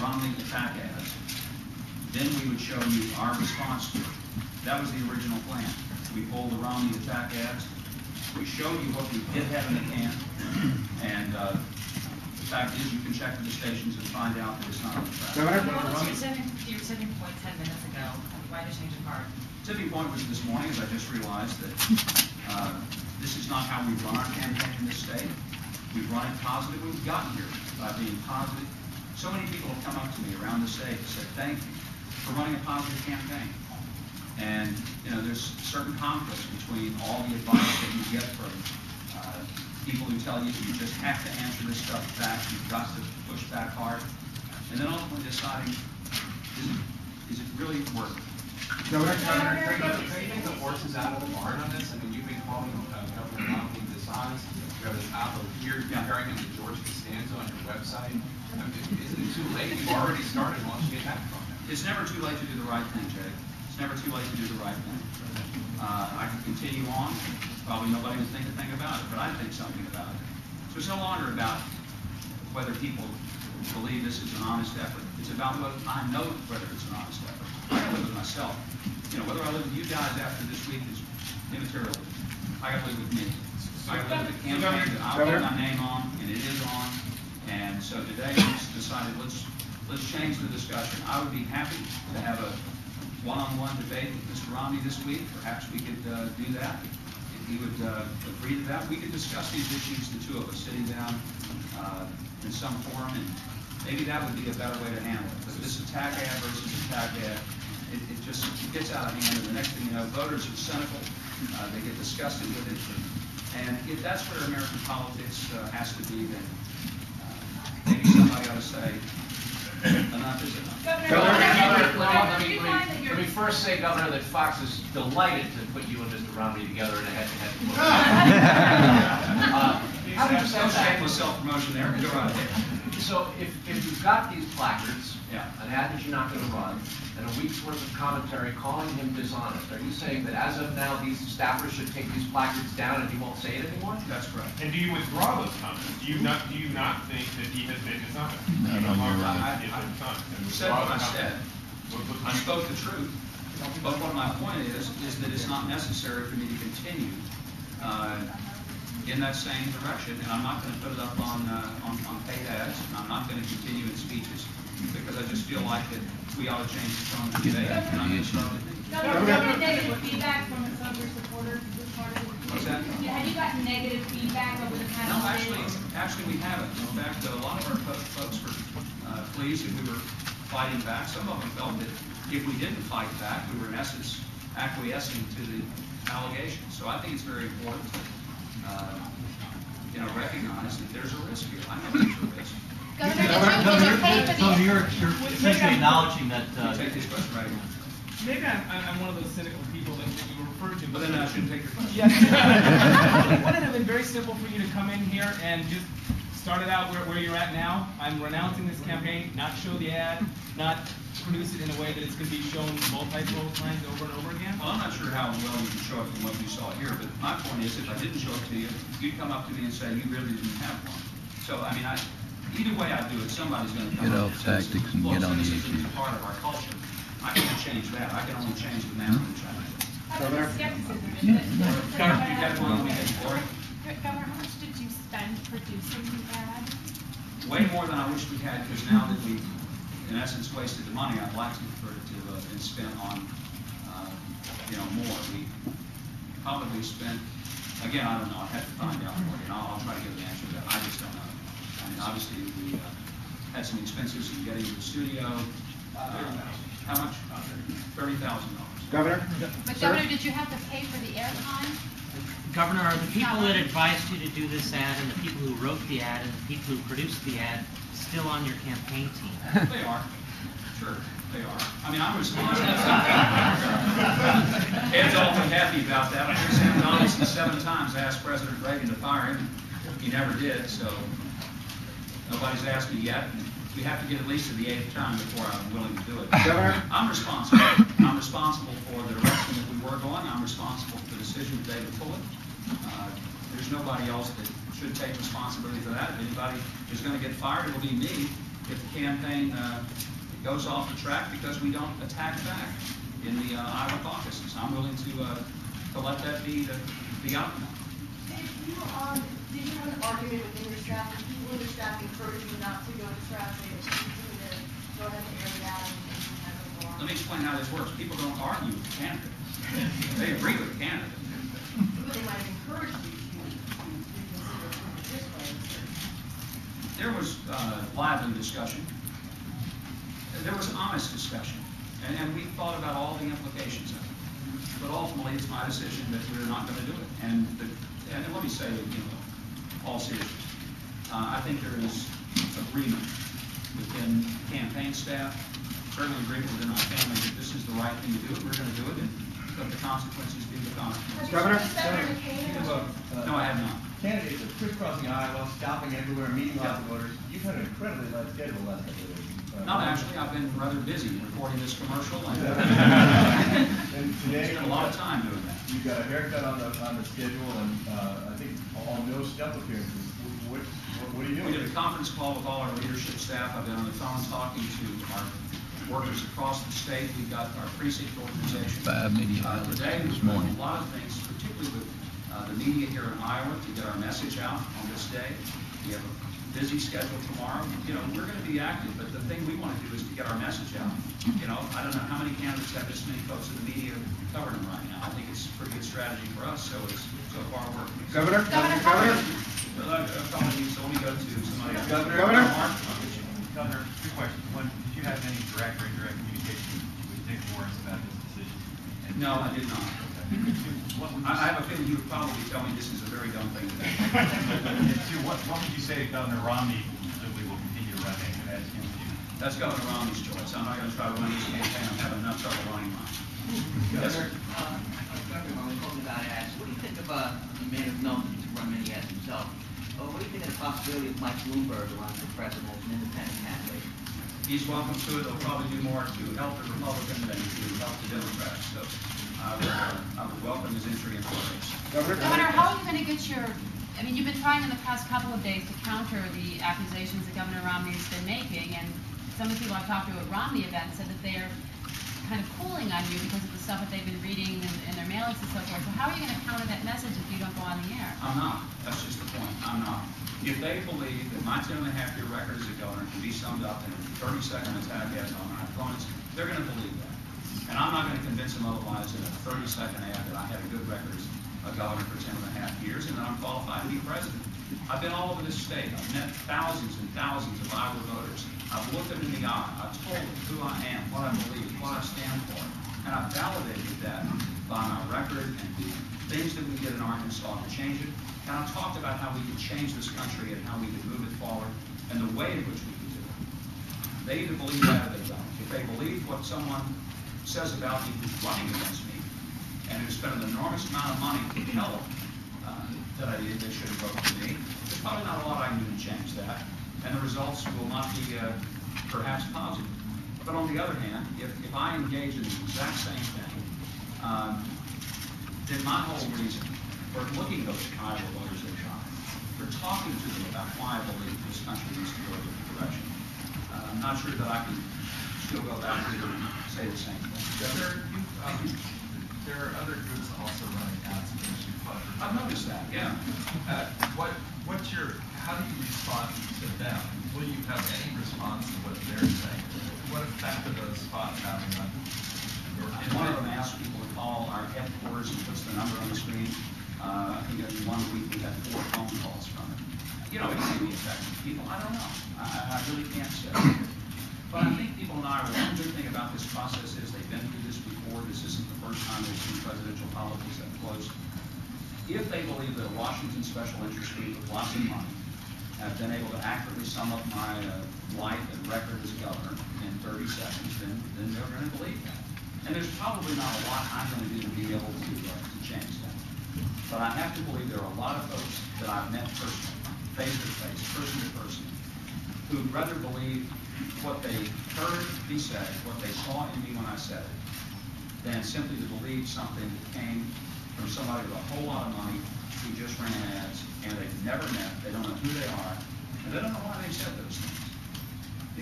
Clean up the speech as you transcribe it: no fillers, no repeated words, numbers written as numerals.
Romney attack ads. Then we would show you our response to it. That was the original plan. We pulled the Romney attack ads. We showed you what we did have in the can, and the fact is, you can check with the stations and find out that it's not on the track. What was your tipping point 10 minutes ago? Why the change of heart? Tipping point was this morning, as I just realized that this is not how we run our campaign in this state. We've run it positive. We've gotten here by being positive. So many people have come up to me around the state and said, thank you for running a positive campaign. And, you know, there's certain conflicts between all the advice that you get from people who tell you you just have to answer this stuff back, you've got to push back hard, and then ultimately deciding, is it really worth it? Governor, do you think the horse is out of the barn on this? I mean, you've been calling Governor Romney dishonest. You have this apple here comparing him to George Costanza on your website. I mean, isn't it too late? You've already started launching an attack on him. It's never too late to do the right thing, Jay. It's never too late to do the right thing. I can continue on. Probably nobody would think a thing about it, but I think something about it. So it's no longer about whether people believe this is an honest effort. It's about what I know whether it's an honest effort. I gotta live with myself. You know, whether I live with you guys after this week is immaterial. I gotta live with me. I gotta live with the campaign that I put my name on, and it is on. And so today we just decided let's change the discussion. I would be happy to have a one-on-one debate with Mr. Romney this week. Perhaps we could do that. If he would agree to that, we could discuss these issues, the two of us sitting down in some forum, and maybe that would be a better way to handle it. But this attack ad versus attack ad, it just gets out of hand, and the next thing you know, voters are cynical. They get disgusted with it. And if that's where American politics has to be, then maybe somebody ought to say, enough is enough. Let me first say, Governor, that Fox is delighted to put you and Mr. Romney together in a head-to-head. How do you say that? Shameless self-promotion there. Go right ahead. So if you've got these placards, Yeah. an ad that you're not going to run, and a week's worth of commentary calling him dishonest, are you saying that as of now these staffers should take these placards down and he won't say it anymore? That's correct. And do you withdraw those comments? Do you not think that he has been dishonest? I said what I said. I spoke the truth. But what my point is that it's not necessary for me to continue in that same direction, and I'm not going to put it up on paid ads, and I'm not going to continue in speeches, because I just feel like that we ought to change the tone of the debate, and I'm going to start with it. Have you gotten negative feedback from some of your supporters this part of the What's that? Have you gotten negative feedback over the past No, days? actually we haven't. In fact, a lot of our folks were pleased that we were fighting back. Some of them felt that if we didn't fight back, we were in essence acquiescing to the allegations. So I think it's very important to recognize that there's a risk here. I know there's a risk. Governor, you're essentially acknowledging that. Take this question right now. Maybe I'm one of those cynical people that you referred to. But then I shouldn't take your question. Yeah. Wouldn't it have been very simple for you to come in here and just start it out where you're at now? I'm renouncing this campaign, not show the ad, not produce it in a way that it's going to be shown multiple times over and over again? Well, I'm not sure how well you can show it from what you saw here, but my point is, if I didn't show it to you, you'd come up to me and say you really didn't have one. So, I mean, either way I do it, somebody's going to come up and say, look, this is a part of our culture. I can't change that. I can only change the manner in which I do it. Governor, skepticism. Governor, how much did you spend producing the ad? way more than I wish we had, because now that we've, in essence, wasted the money, I'd like for it to have been spent on, more. We probably spent, again, I don't know, I have to find out for you, and I'll try to give an answer to that. I just don't know. I mean, obviously, we had some expenses in getting to the studio. How much? $30,000. Governor? But Governor, did you have to pay for the airtime? Governor, are the people that advised you to do this ad and the people who wrote the ad and the people who produced the ad still on your campaign team? They are. Sure, they are. I mean, I'm responsible. Ed's awfully happy about that. I hear Sam Donaldson 7 times asked President Reagan to fire him. He never did, so nobody's asked me yet. We have to get at least to the 8th time before I'm willing to do it. Governor? I'm responsible. I'm responsible for the direction that we were going. I'm responsible for the decision today to pull it. There's nobody else that should take responsibility for that. If anybody is going to get fired, it will be me. if the campaign goes off the track because we don't attack back in the Iowa caucuses. I'm willing to let that be the outcome. Did you have an argument within your staff? Did people in your staff encourage you not to go to strategy and continue to go ahead and air it out and have it go on? Let me explain how this works. People don't argue with the candidate. They agree with the candidate. But they might have encouraged you to reconsider this way. There was lively discussion. There was honest discussion. And we thought about all the implications of it. But ultimately, it's my decision that we're not going to do it. And let me say that, all seriousness, I think there is agreement within the campaign staff, certainly agreement within our family that this is the right thing to do. We're going to do it, and let the consequences be the consequences. Governor? No, I have not. Candidates are crisscrossing Iowa, stopping everywhere, meeting lots of voters. You've had an incredibly light schedule the last couple of days. No, actually, I've been rather busy recording this commercial, and and today, spent a lot of time doing that. You've got a haircut on the schedule, and I think all no step appearances. What are you doing? We did a conference call with all our leadership staff. I've been on the phone talking to our workers across the state. We've got our precinct organization. Today, we've done a lot of things, particularly with the media here in Iowa, to get our message out on this day. We have a busy schedule tomorrow. We're going to be active, but the thing we want to do is to get our message out. I don't know how many candidates have this many folks in the media covering them right now. I think it's a pretty good strategy for us, so it's so far working. Governor? So let me go to somebody else. Governor? Governor, two questions. One, did you have any direct or indirect communication with Dick Morris about this decision? No, I did not. I have a feeling you would probably tell me this is a very dumb thing to do. Two, what would you say to Governor Romney, who presumably will continue to run as him to? That's Governor Romney's choice. I'm not going to try to run his campaign. I'm having enough trouble running mine. Yes, sir. Governor, when we're talking about ads, what do you think of the man who's known to run many ads himself? What do you think of the possibility of Mike Bloomberg running for president as an independent candidate? He's welcome to it. They'll probably do more to help the Republicans than to help the Democrats. So I would welcome his entry into the race. Governor, how are you going to get you've been trying in the past couple of days to counter the accusations that Governor Romney's been making, and some of the people I've talked to at Romney events said that they're kind of cooling on you because of the stuff that they've been reading in their mailings and so forth. So how are you going to counter that message if you don't go on the air? I'm not. That's just the point. I'm not. If they believe that my 10.5-year record as a governor can be summed up in a 30-second attack ad on my opponents, they're going to believe that. And I'm not going to convince them otherwise in a 30-second ad that I had a good record as a governor for 10.5 years and that I'm qualified to be president. I've been all over this state. I've met thousands and thousands of Iowa voters. I've looked them in the eye. I've told them who I am, what I believe, what I stand for. And I've validated that by my record and the things that we did in Arkansas to change it. And I've talked about how we could change this country and how we could move it forward and the way in which we could do it. They either believe that or they don't. If they believe what someone says about me who's running against me and who spent an enormous amount of money to tell them that they should have voted for me, there's probably not a lot I can do to change that. And the results will not be perhaps positive. But on the other hand, if I engage in the exact same thing, then my whole reason for looking those Iowa voters in the eye, for talking to them about why I believe this country needs to go a different direction, I'm not sure that I can still go back to say the same thing. There are other groups also running ads against you. I've noticed that, yeah. How do you respond to them? Will you have any response to what they're saying? What effect are those spots having on your And one of them asks people to call our headquarters and puts the number on the screen. I think in 1 week we had 4 phone calls from it. It can be affecting people. I don't know. I really can't say. But I think people in Iowa, one good thing about this process is they've been through this before. This isn't the first time they've seen presidential politics up close. If they believe that a Washington special interest group with lots of money have been able to accurately sum up my life and record as a governor in 30 seconds, then they're going to believe that. And there's probably not a lot I'm going to do to be able to change that. But I have to believe there are a lot of folks that I've met personally, face-to-face, person-to-person, who'd rather believe what they heard me say, what they saw in me when I said it, than simply to believe something that came from somebody with a whole lot of money who just ran ads and they've never met, they don't know who they are, and they don't know why they said those things.